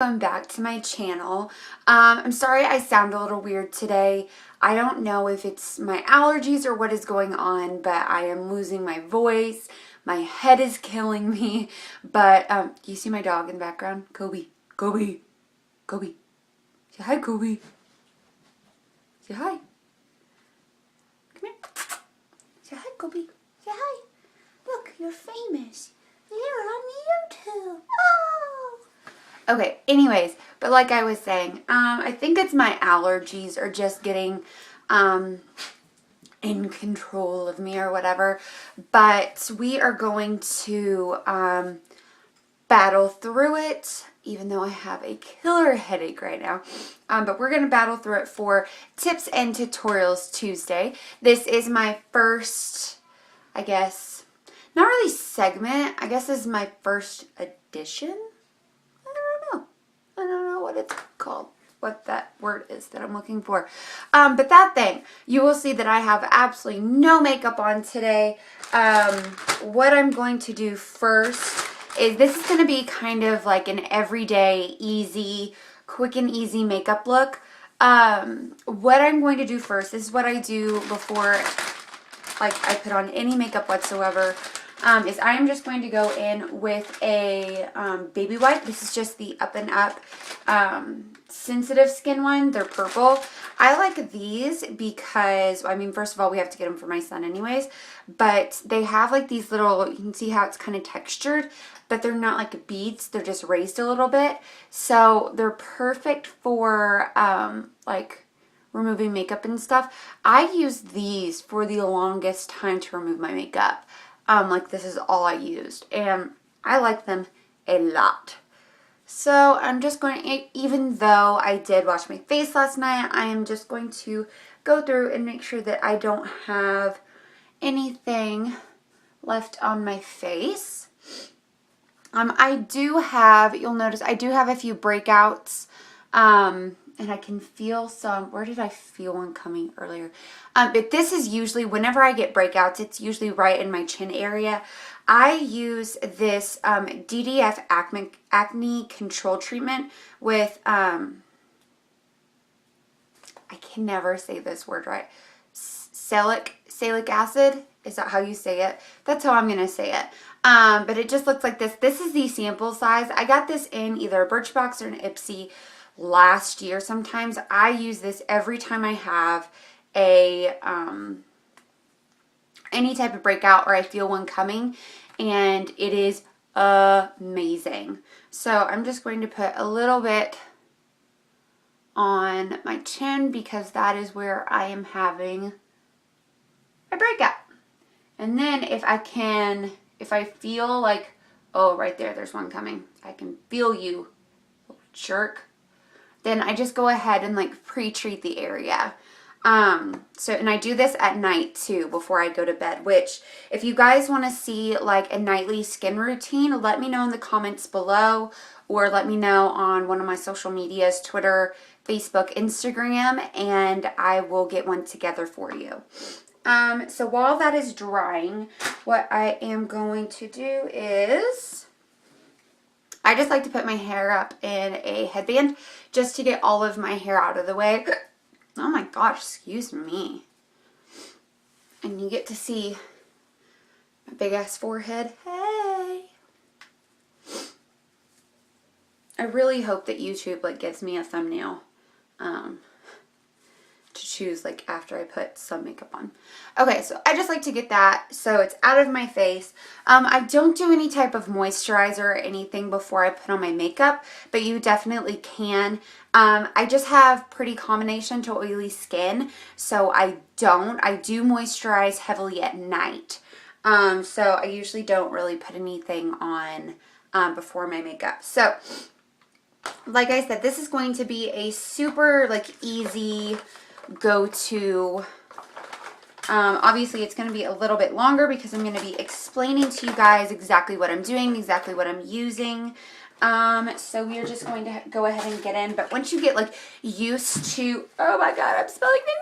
Welcome back to my channel. I'm sorry I sound a little weird today. I don't know if it's my allergies or what is going on, but I am losing my voice. My head is killing me. But do you see my dog in the background? Kobe. Kobe. Kobe. Say hi, Kobe. Say hi. Come here. Say hi, Kobe. Say hi. Look, you're famous. You're on YouTube. Oh! Okay, anyways, but like I was saying, I think it's my allergies are just getting in control of me or whatever. But we are going to battle through it, even though I have a killer headache right now. But we're going to battle through it for Tips and Tutorials Tuesday. This is my first, I guess, not really segment. I guess this is my first edition. I don't know what it's called, what that word is that I'm looking for. But that thing, you will see that I have absolutely no makeup on today. What I'm going to do first is this is going to be kind of like an everyday, easy, quick and easy makeup look. What I'm going to do first, this is what I do before like I put on any makeup whatsoever. Is I am just going to go in with a baby wipe. This is just the Up and Up sensitive skin one. They're purple. I like these because, I mean, first of all, we have to get them for my son anyways, but they have like these little, you can see how it's kind of textured, but they're not like beads. They're just raised a little bit. So they're perfect for like removing makeup and stuff. I use these for the longest time to remove my makeup. Like this is all I used, and I like them a lot. So I'm just going to, even though I did wash my face last night, I am just going to go through and make sure that I don't have anything left on my face. I do have, you'll notice I do have a few breakouts, and I can feel some, where did I feel one coming earlier? But this is usually, whenever I get breakouts, it's usually right in my chin area. I use this DDF Acne Control Treatment with, I can never say this word right, salicylic acid. Is that how you say it? That's how I'm going to say it. But it just looks like this. This is the sample size. I got this in either a Birchbox or an Ipsy last year. Sometimes I use this every time I have a any type of breakout or I feel one coming, and it is amazing. So I'm just going to put a little bit on my chin because that is where I am having a breakout. And then if I feel like, oh, right there, there's one coming. I can feel you, little jerk. Then I just go ahead and like pre-treat the area. And I do this at night too before I go to bed, which if you guys want to see like a nightly skin routine, let me know in the comments below, or let me know on one of my social medias, Twitter, Facebook, Instagram, and I will get one together for you. So while that is drying, what I am going to do is, I just like to put my hair up in a headband just to get all of my hair out of the way. Oh my gosh, excuse me. And you get to see my big ass forehead. Hey! I really hope that YouTube like gives me a thumbnail to choose like after I put some makeup on. Okay, so I just like to get that so it's out of my face. I don't do any type of moisturizer or anything before I put on my makeup, but you definitely can. I just have pretty combination to oily skin, so I do moisturize heavily at night. So I usually don't really put anything on before my makeup. So like I said, this is going to be a super like easy go-to. Obviously it's going to be a little bit longer because I'm going to be explaining to you guys exactly what I'm doing, exactly what I'm using. So we are just going to go ahead and get in. But once you get like used to, oh my god, I'm spelling things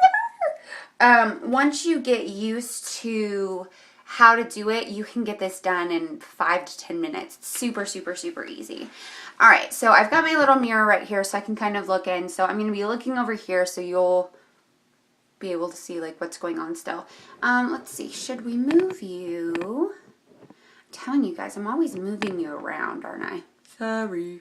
everywhere. Once you get used to how to do it, you can get this done in 5 to 10 minutes. It's super, super, super easy. All right, so I've got my little mirror right here so I can kind of look in. So I'm going to be looking over here so you'll be able to see like what's going on still. Let's see, should we move you? I'm telling you guys, I'm always moving you around, aren't I? Sorry.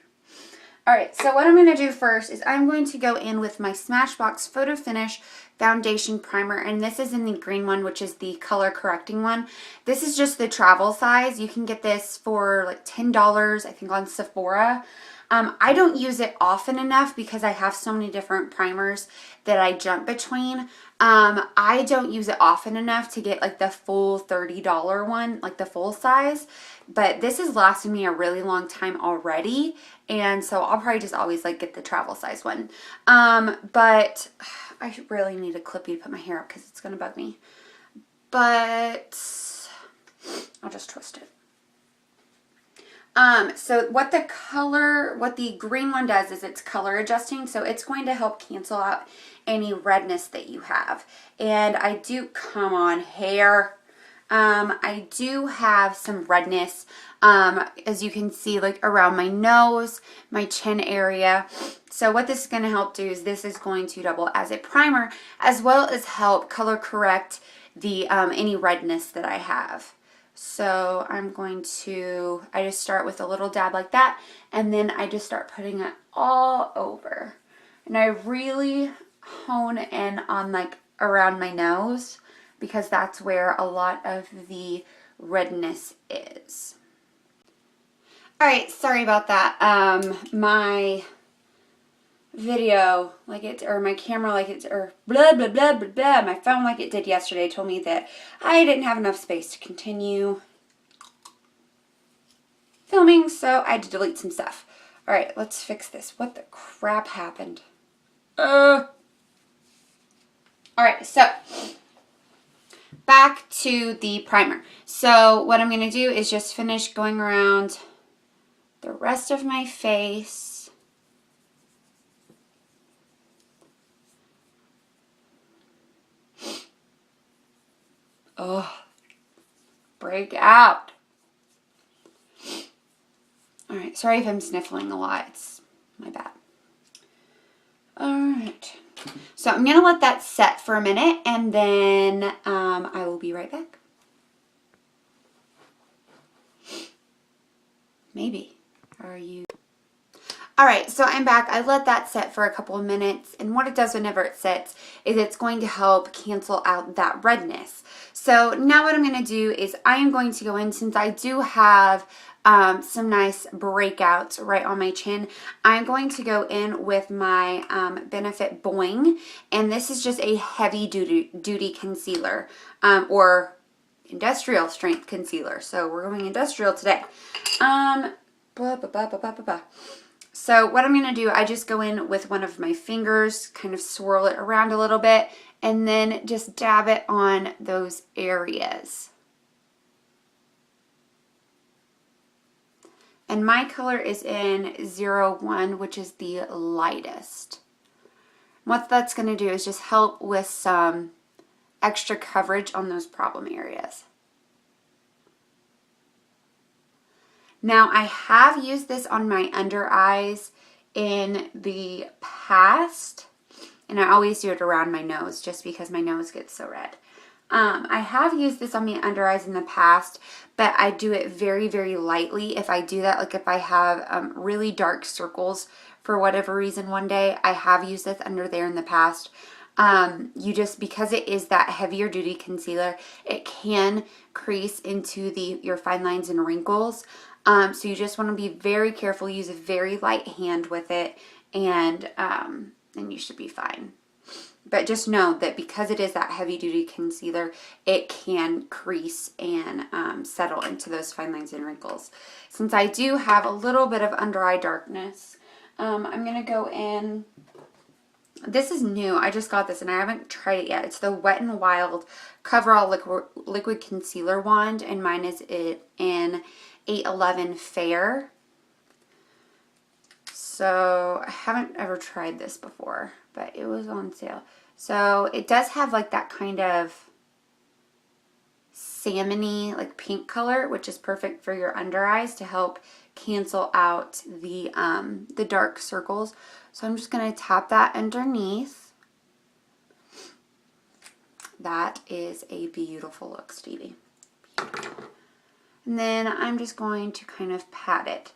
All right, so what I'm going to do first is I'm going to go in with my Smashbox Photo Finish Foundation Primer, and this is in the green one, which is the color correcting one. This is just the travel size. You can get this for like $10, I think, on Sephora. I don't use it often enough because I have so many different primers that I jump between. I don't use it often enough to get like the full $30 one, like the full size. But this has lasted me a really long time already. And so I'll probably just always like get the travel size one. But I really need a clippy to put my hair up because it's going to bug me. But I'll just twist it. So what the green one does is it's color adjusting. So it's going to help cancel out any redness that you have. And I do, come on, hair. I do have some redness, as you can see, like around my nose, my chin area. So what this is going to help do is this is going to double as a primer, as well as help color correct the, any redness that I have. So I'm going to, I just start with a little dab like that, and then I just start putting it all over. And I really hone in on like around my nose because that's where a lot of the redness is. All right, sorry about that. My video, like it, or my camera, like it, or blah, blah, blah, blah, blah, my phone, like it did yesterday, told me that I didn't have enough space to continue filming, so I had to delete some stuff. All right, let's fix this. What the crap happened? All right, so back to the primer. So what I'm going to do is just finish going around the rest of my face. Oh, break out. All right, sorry if I'm sniffling a lot. It's my bad. All right. So I'm going to let that set for a minute, and then I will be right back. Maybe. Are you? All right, so I'm back. I let that set for a couple of minutes, and what it does whenever it sets is it's going to help cancel out that redness. So now what I'm going to do is I am going to go in, since I do have some nice breakouts right on my chin, I'm going to go in with my Benefit Boing, and this is just a heavy duty concealer, or industrial strength concealer. So we're going industrial today. Blah, blah, blah, blah, blah, blah. So what I'm going to do, I just go in with one of my fingers, kind of swirl it around a little bit, and then just dab it on those areas. And my color is in 01, which is the lightest. What that's going to do is just help with some extra coverage on those problem areas. Now, I have used this on my under eyes in the past, and I always do it around my nose just because my nose gets so red. I have used this on my under eyes in the past, but I do it very, very lightly. If I do that, like if I have really dark circles for whatever reason one day, I have used this under there in the past. Because it is that heavier duty concealer, it can crease into your fine lines and wrinkles. So you just want to be very careful, use a very light hand with it, and then you should be fine. But just know that because it is that heavy duty concealer, it can crease and settle into those fine lines and wrinkles. Since I do have a little bit of under eye darkness, I'm going to go in. This is new. I just got this and I haven't tried it yet. It's the Wet n Wild Coverall Liquid Concealer Wand, and mine is in 811 Fair. So I haven't ever tried this before, but it was on sale. So it does have like that kind of salmony, like pink color, which is perfect for your under eyes to help cancel out the dark circles. So I'm just going to tap that underneath. That is a beautiful look, Stevie. Beautiful. And then I'm just going to kind of pat it.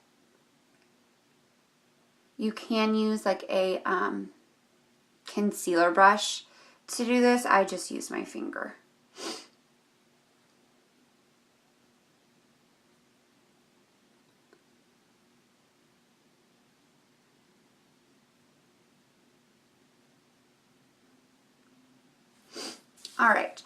You can use like a concealer brush to do this. I just use my finger. All right.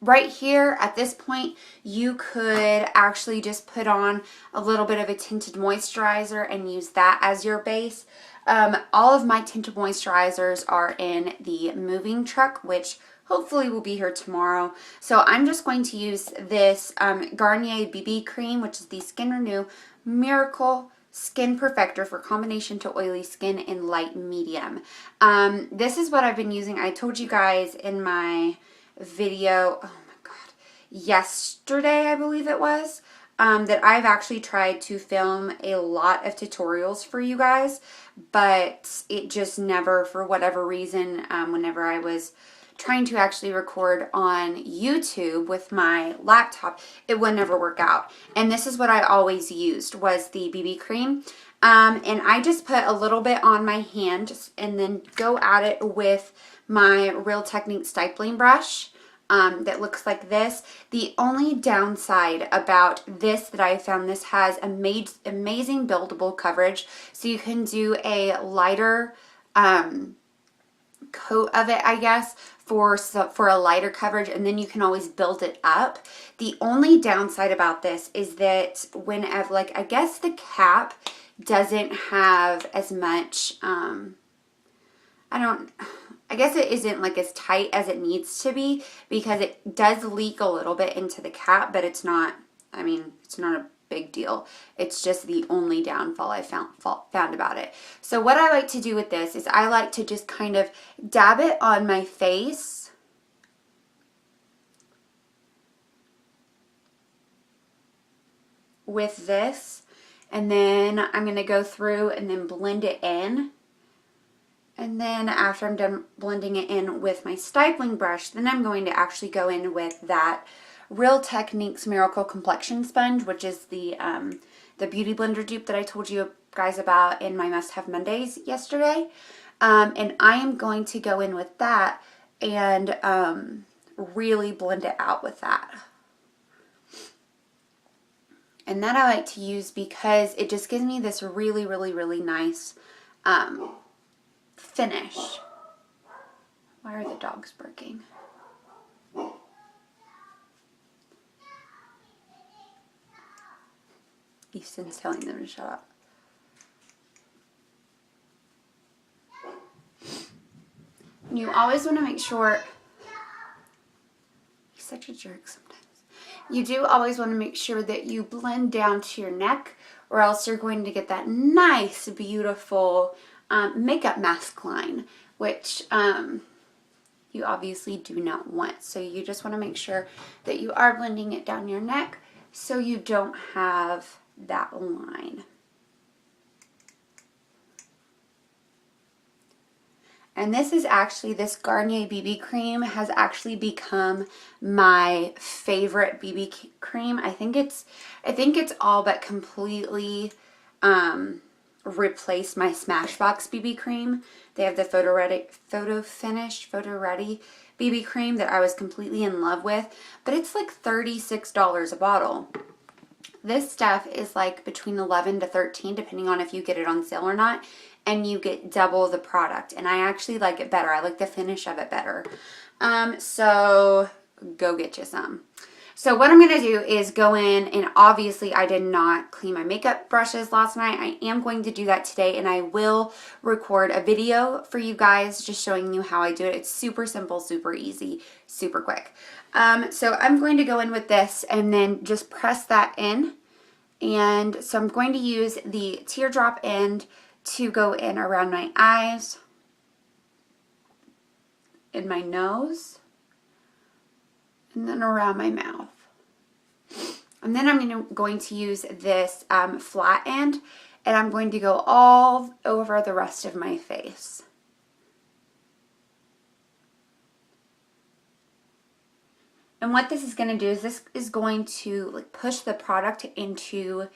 Right here at this point, you could actually just put on a little bit of a tinted moisturizer and use that as your base. All of my tinted moisturizers are in the moving truck, which hopefully will be here tomorrow. So I'm just going to use this Garnier BB cream, which is the Skin Renew Miracle Skin Perfector for combination to oily skin in light medium. This is what I've been using. I told you guys in my video, oh my god, yesterday I believe it was, that I've actually tried to film a lot of tutorials for you guys, but it just never, for whatever reason, whenever I was trying to actually record on YouTube with my laptop, it would never work out. And this is what I always used, was the BB cream. And I just put a little bit on my hand and then go at it with my Real Technique stippling brush that looks like this. The only downside about this that I found, this has amazing buildable coverage. So you can do a lighter coat of it, I guess, for a lighter coverage, and then you can always build it up. The only downside about this is that whenever, like, I guess the cap doesn't have as much, I guess it isn't like as tight as it needs to be, because it does leak a little bit into the cap, but it's not, I mean, it's not a big deal. It's just the only downfall I found about it. So what I like to do with this is I like to just kind of dab it on my face. With this, and then I'm going to go through and then blend it in. And then after I'm done blending it in with my stippling brush, then I'm going to actually go in with that Real Techniques Miracle Complexion Sponge, which is the Beauty Blender dupe that I told you guys about in my Must Have Mondays yesterday. And I am going to go in with that and really blend it out with that. And that I like to use because it just gives me this really, really, really nice finish. Why are the dogs barking? Easton's telling them to shut up. You always want to make sure, he's such a jerk sometimes. You do always want to make sure that you blend down to your neck, or else you're going to get that nice, beautiful makeup mask line, which you obviously do not want. So you just want to make sure that you are blending it down your neck so you don't have that line. And this is actually, this Garnier BB cream has actually become my favorite BB cream. I think it's all but completely replaced my Smashbox BB cream. They have the Photo Ready BB cream that I was completely in love with, but it's like $36 a bottle. This stuff is like between $11 to $13 depending on if you get it on sale or not, and you get double the product, and I actually like it better. I like the finish of it better. So go get you some. So what I'm going to do is go in, and obviously I did not clean my makeup brushes last night. I am going to do that today, and I will record a video for you guys just showing you how I do it. It's super simple, super easy, super quick. So I'm going to go in with this and then just press that in. And so I'm going to use the teardrop end to go in around my eyes, in my nose, and then around my mouth. And then I'm going to use this flat end, and I'm going to go all over the rest of my face. And what this is going to do is this is going to like push the product into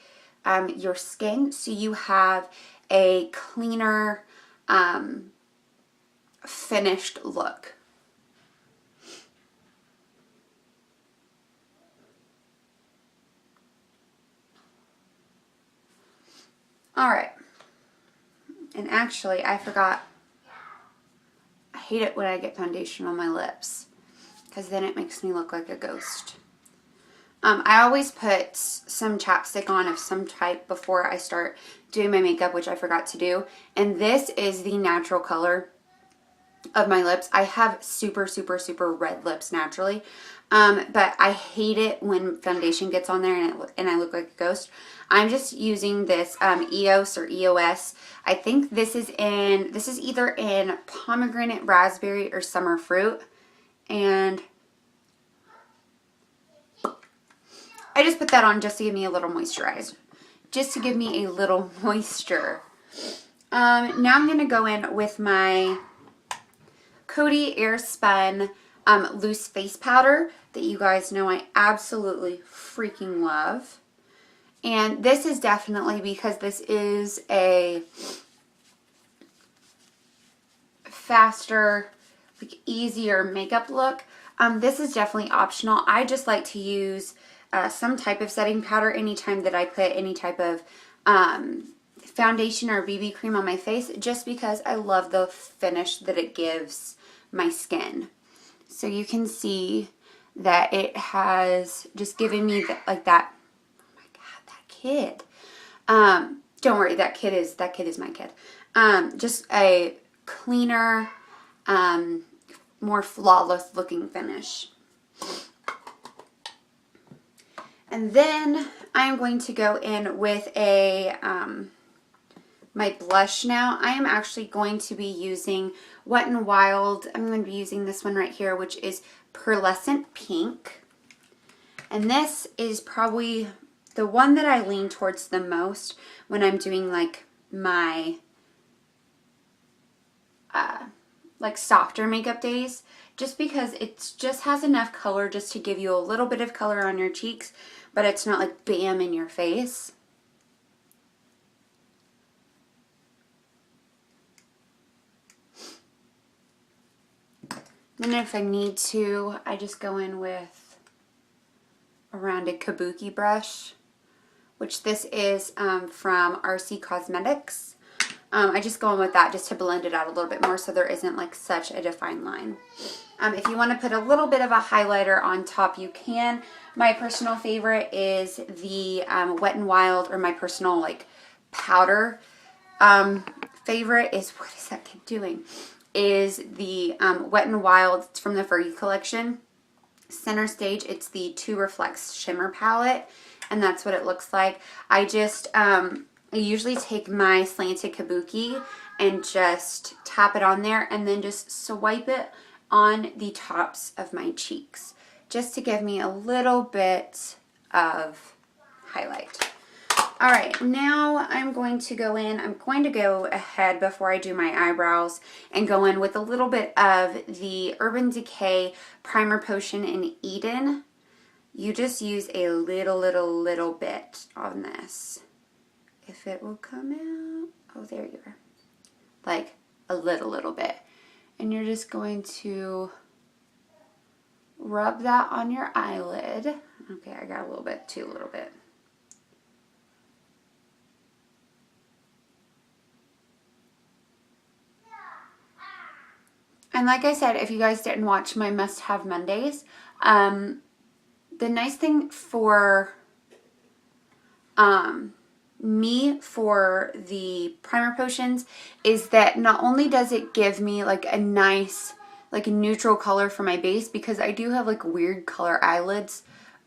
your skin, so you have a cleaner, finished look. All right. And actually, I forgot. I hate it when I get foundation on my lips, because then it makes me look like a ghost. I always put some chapstick on of some type before I start doing my makeup, which I forgot to do. And this is the natural color of my lips. I have super, super, super red lips naturally. But I hate it when foundation gets on there and I look like a ghost. I'm just using this EOS or EOS. I think this is either in pomegranate, raspberry, or summer fruit. And I just put that on just to give me a little moisturize. Just to give me a little moisture. Now I'm going to go in with my Coty Airspun loose face powder that you guys know I absolutely freaking love. And this is definitely because this is a faster, like easier makeup look. This is definitely optional. I just like to use some type of setting powder anytime that I put any type of foundation or BB cream on my face, just because I love the finish that it gives my skin. So you can see that it has just given me like that. Oh my God, that kid. Don't worry, that kid is my kid. Just a cleaner, more flawless looking finish. And then I'm going to go in with a my blush now. I am actually going to be using Wet n Wild. I'm going to be using this one right here, which is Pearlescent Pink. And this is probably the one that I lean towards the most when I'm doing like my like softer makeup days, just because it just has enough color just to give you a little bit of color on your cheeks, but it's not like bam in your face. Then if I need to, I just go in with a rounded kabuki brush, which this is from RC Cosmetics. I just go in with that just to blend it out a little bit more so there isn't like such a defined line. If you want to put a little bit of a highlighter on top, you can. My personal favorite is the Wet n Wild, or my personal like powder favorite is, what is that kid doing? Is the Wet n Wild. It's from the Fergie collection. Center Stage. It's the 2 Reflects Shimmer palette, and that's what it looks like. I just I usually take my slanted kabuki and just tap it on there and then just swipe it on the tops of my cheeks just to give me a little bit of highlight. All right, now I'm going to go in. I'm going to go ahead before I do my eyebrows and go in with a little bit of the Urban Decay Primer Potion in Eden. You just use a little bit on this. If it will come out. Oh, there you are. Like a little bit. And you're just going to rub that on your eyelid. Okay, I got a little bit, too little bit. And like I said, if you guys didn't watch my must-have Mondays, the nice thing for me for the primer potions is that not only does it give me like a nice like a neutral color for my base, because I do have like weird color eyelids,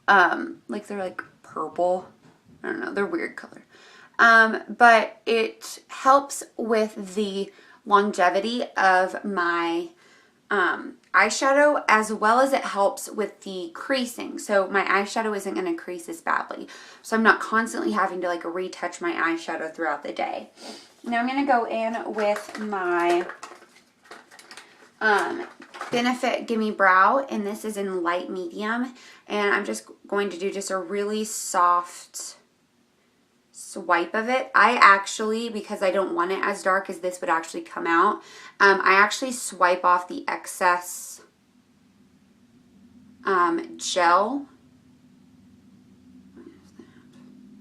like they're like purple, I don't know, they're weird color, but it helps with the longevity of my eyeshadow, as well as it helps with the creasing. So my eyeshadow isn't going to crease as badly. So I'm not constantly having to like retouch my eyeshadow throughout the day. Now I'm going to go in with my Benefit Gimme Brow, and this is in light medium, and I'm just going to do just a really soft swipe of it. I actually, because I don't want it as dark as this would actually come out, I actually swipe off the excess gel.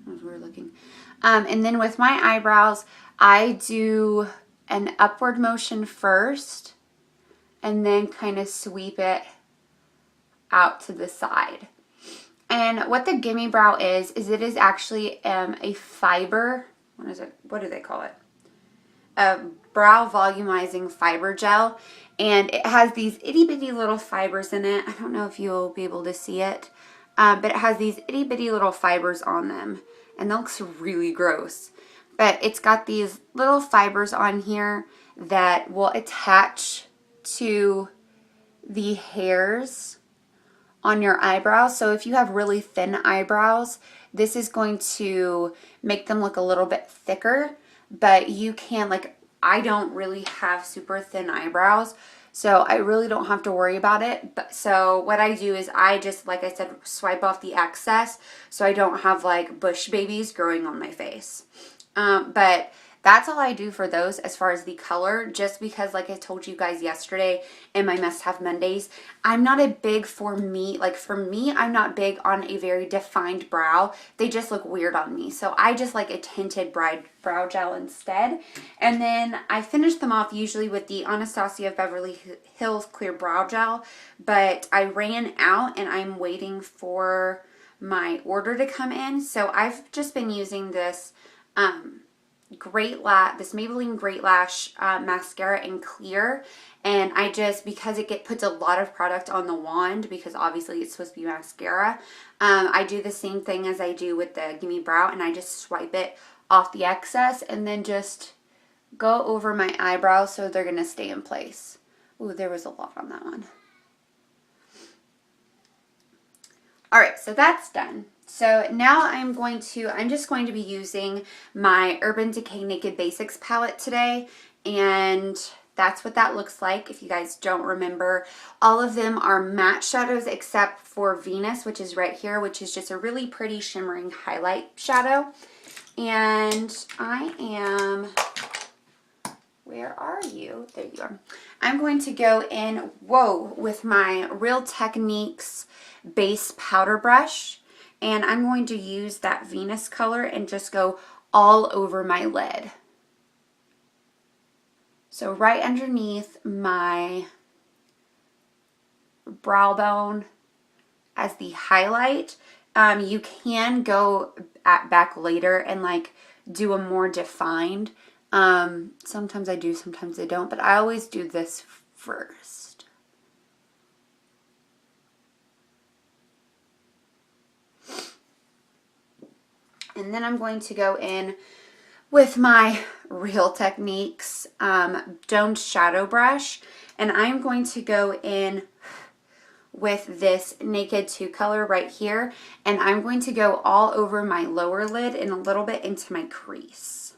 That was weird looking. And then with my eyebrows, I do an upward motion first, and then kind of sweep it out to the side. And what the Gimme Brow is it is actually a fiber, what is it? What do they call it? A brow volumizing fiber gel. And it has these itty bitty little fibers in it. I don't know if you'll be able to see it, but it has these itty bitty little fibers on them. And that looks really gross. But it's got these little fibers on here that will attach to the hairs on your eyebrows. So if you have really thin eyebrows, this is going to make them look a little bit thicker, but you can, like, I don't really have super thin eyebrows, so I really don't have to worry about it. But so what I do is I just, like I said, swipe off the excess so I don't have like bush babies growing on my face. But that's all I do for those as far as the color, just because, like I told you guys yesterday in my must-have Mondays, I'm not a big, for me, I'm not big on a very defined brow. They just look weird on me. So I just like a tinted brow gel instead. And then I finish them off usually with the Anastasia Beverly Hills Clear Brow Gel, but I ran out and I'm waiting for my order to come in. So I've just been using this this Maybelline Great Lash mascara in clear, and I just, because it puts a lot of product on the wand, because obviously it's supposed to be mascara, I do the same thing as I do with the Gimme Brow, and I just swipe it off the excess and then just go over my eyebrows so they're gonna stay in place. Ooh, there was a lot on that one. All right, so that's done. So now I'm just going to be using my Urban Decay Naked Basics palette today, and that's what that looks like. If you guys don't remember, all of them are matte shadows except for Venus, which is right here, which is just a really pretty shimmering highlight shadow. And where are you? There you are. I'm going to go in, with my Real Techniques base powder brush. And I'm going to use that Venus color and just go all over my lid. So right underneath my brow bone as the highlight. You can go back later and like do a more defined. Sometimes I do, sometimes I don't, but I always do this first. And then I'm going to go in with my Real Techniques domed shadow brush. And I'm going to go in with this Naked 2 color right here. And I'm going to go all over my lower lid and a little bit into my crease.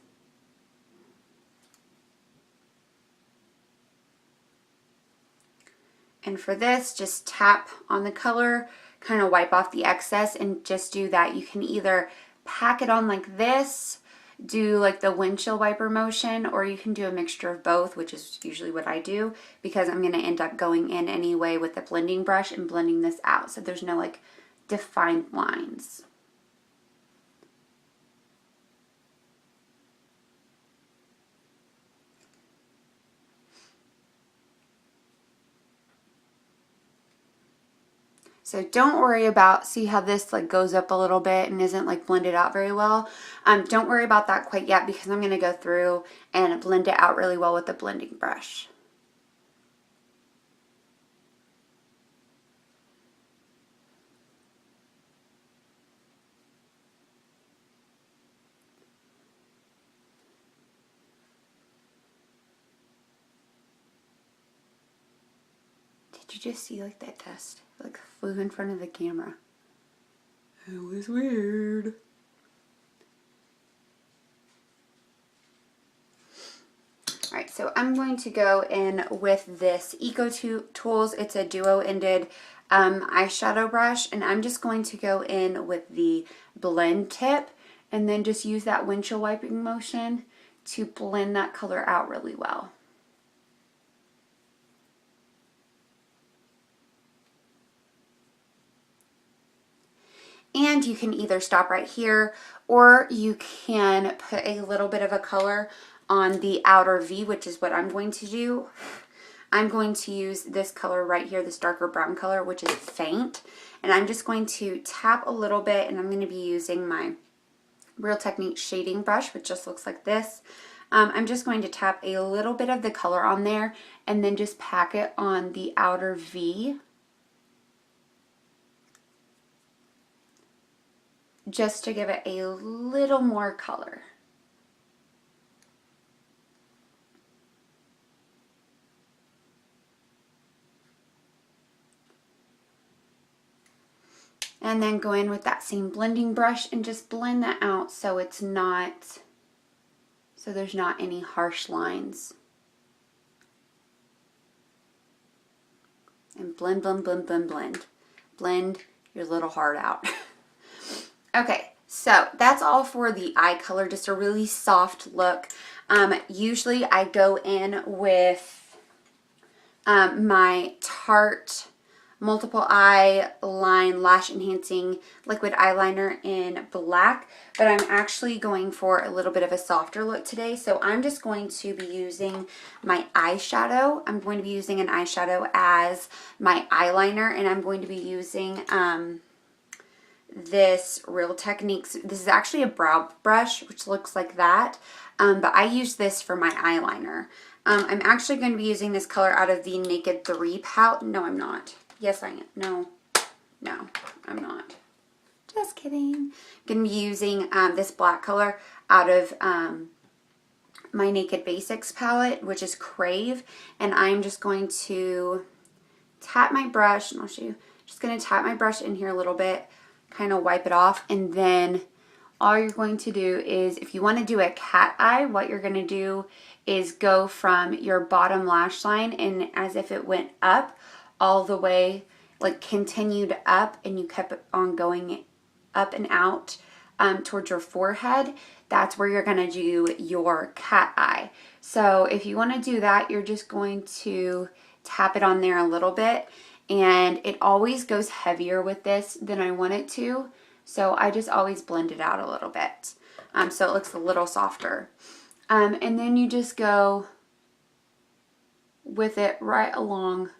And for this, just tap on the color, kind of wipe off the excess, and just do that. You can either pack it on like this, do like the windshield wiper motion, or you can do a mixture of both, which is usually what I do, because I'm going to end up going in anyway with the blending brush and blending this out, so there's no like defined lines. So don't worry about, see how this like goes up a little bit and isn't like blended out very well. Don't worry about that quite yet, because I'm going to go through and blend it out really well with the blending brush. Did you just see like that dust? Like flew in front of the camera. It was weird. Alright, so I'm going to go in with this Eco Tools. It's a duo-ended eyeshadow brush, and I'm just going to go in with the blend tip and then just use that windshield wiping motion to blend that color out really well. And you can either stop right here, or you can put a little bit of a color on the outer V, which is what I'm going to do. I'm going to use this color right here, this darker brown color, which is faint. And I'm just going to tap a little bit, and I'm going to be using my Real Technique shading brush, which just looks like this. I'm just going to tap a little bit of the color on there and then just pack it on the outer V, just to give it a little more color. And then go in with that same blending brush and just blend that out so it's not, so there's not any harsh lines. And blend, blend, blend, blend, blend. Blend your little heart out. Okay, so that's all for the eye color, just a really soft look. Usually I go in with my Tarte Multiple Eye Line Lash Enhancing Liquid Eyeliner in black, but I'm actually going for a little bit of a softer look today, so I'm just going to be using my eyeshadow. I'm going to be using an eyeshadow as my eyeliner, and I'm going to be using this Real Techniques. This is actually a brow brush, which looks like that, but I use this for my eyeliner. I'm actually going to be using this color out of the Naked 3 palette. No, I'm not. Yes, I am. No, I'm not. Just kidding. I'm going to be using this black color out of my Naked Basics palette, which is Crave, and I'm just going to tap my brush, and I'll show you. Just going to tap my brush in here a little bit, kind of wipe it off, and then all you're going to do is, if you want to do a cat eye, what you're going to do is go from your bottom lash line and as if it went up all the way, like continued up, and you kept on going up and out towards your forehead. That's where you're going to do your cat eye. So if you want to do that, you're just going to tap it on there a little bit, and it always goes heavier with this than I want it to, so I just always blend it out a little bit so it looks a little softer. And then you just go with it right along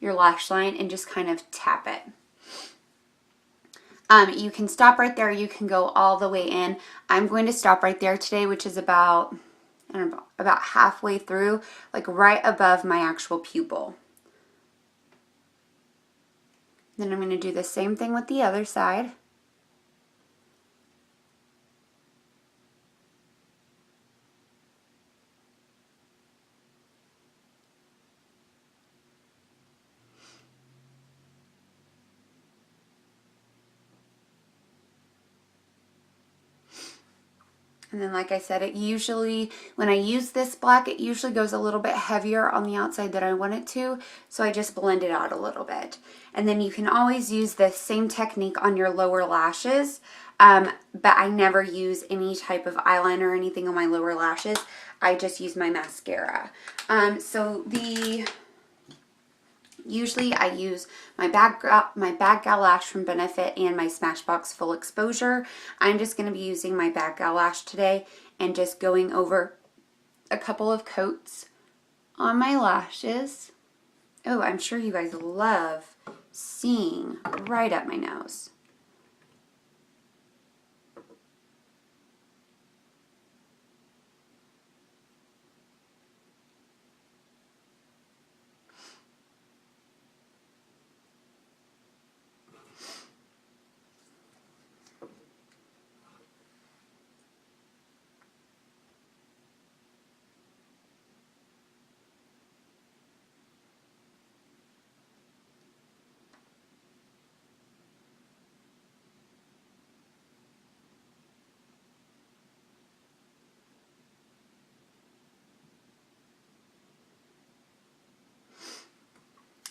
your lash line and just kind of tap it. You can stop right there. You can go all the way in. I'm going to stop right there today, which is about, I don't know, about halfway through, like right above my actual pupil. Then I'm going to do the same thing with the other side. And then, like I said, it usually, when I use this black, it usually goes a little bit heavier on the outside than I want it to. So I just blend it out a little bit. And then you can always use the same technique on your lower lashes. But I never use any type of eyeliner or anything on my lower lashes. I just use my mascara. Usually I use my Bad Gal Lash from Benefit and my Smashbox Full Exposure. I'm just going to be using my Bad Gal Lash today and just going over a couple of coats on my lashes. Oh, I'm sure you guys love seeing right up my nose.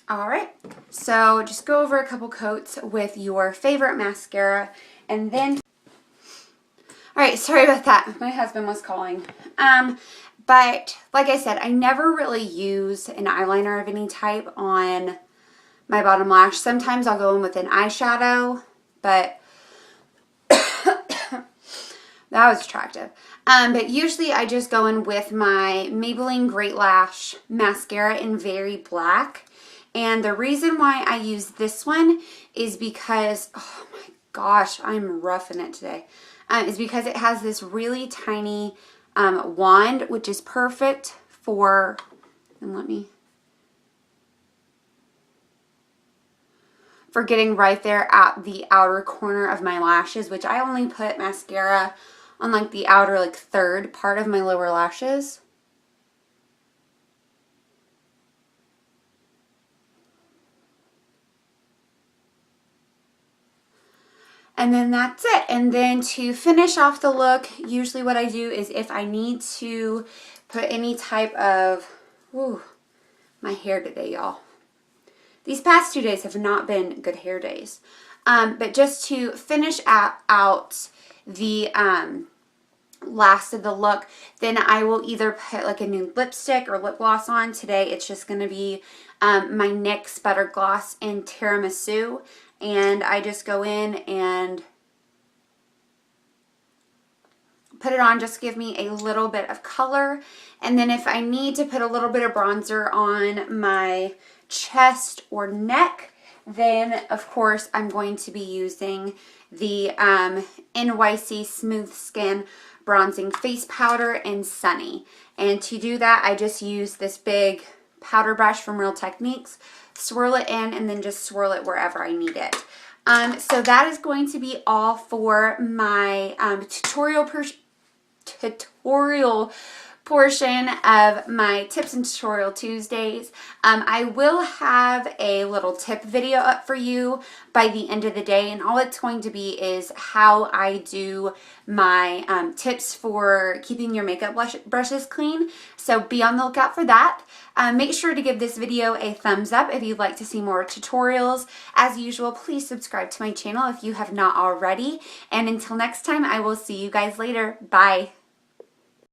All right, so just go over a couple coats with your favorite mascara, and then, all right, sorry about that. My husband was calling. But like I said, I never really use an eyeliner of any type on my bottom lash. Sometimes I'll go in with an eyeshadow, but that was attractive. But usually I just go in with my Maybelline Great Lash mascara in Very Black. And the reason why I use this one is because, oh my gosh, I'm roughing it today. Is because it has this really tiny wand, which is perfect for, and for getting right there at the outer corner of my lashes, which I only put mascara on like the outer like third part of my lower lashes. And then that's it. And then to finish off the look, usually what I do is if I need to put any type of, ooh, my hair today, y'all. These past 2 days have not been good hair days. But just to finish out the last of the look, then I will either put like a new lipstick or lip gloss on. Today it's just going to be my NYX Butter Gloss in Tiramisu. And I just go in and put it on, just give me a little bit of color. And then if I need to put a little bit of bronzer on my chest or neck, then of course I'm going to be using the NYC Smooth Skin Bronzing Face Powder in Sunny. And to do that, I just use this big powder brush from Real Techniques, swirl it in, and then just swirl it wherever I need it. So that is going to be all for my tutorial portion of my Tips and Tutorial Tuesdays. I will have a little tip video up for you by the end of the day, and all it's going to be is how I do my tips for keeping your makeup brushes clean. So be on the lookout for that. Make sure to give this video a thumbs up if you'd like to see more tutorials. As usual, please subscribe to my channel if you have not already. And until next time, I will see you guys later. Bye.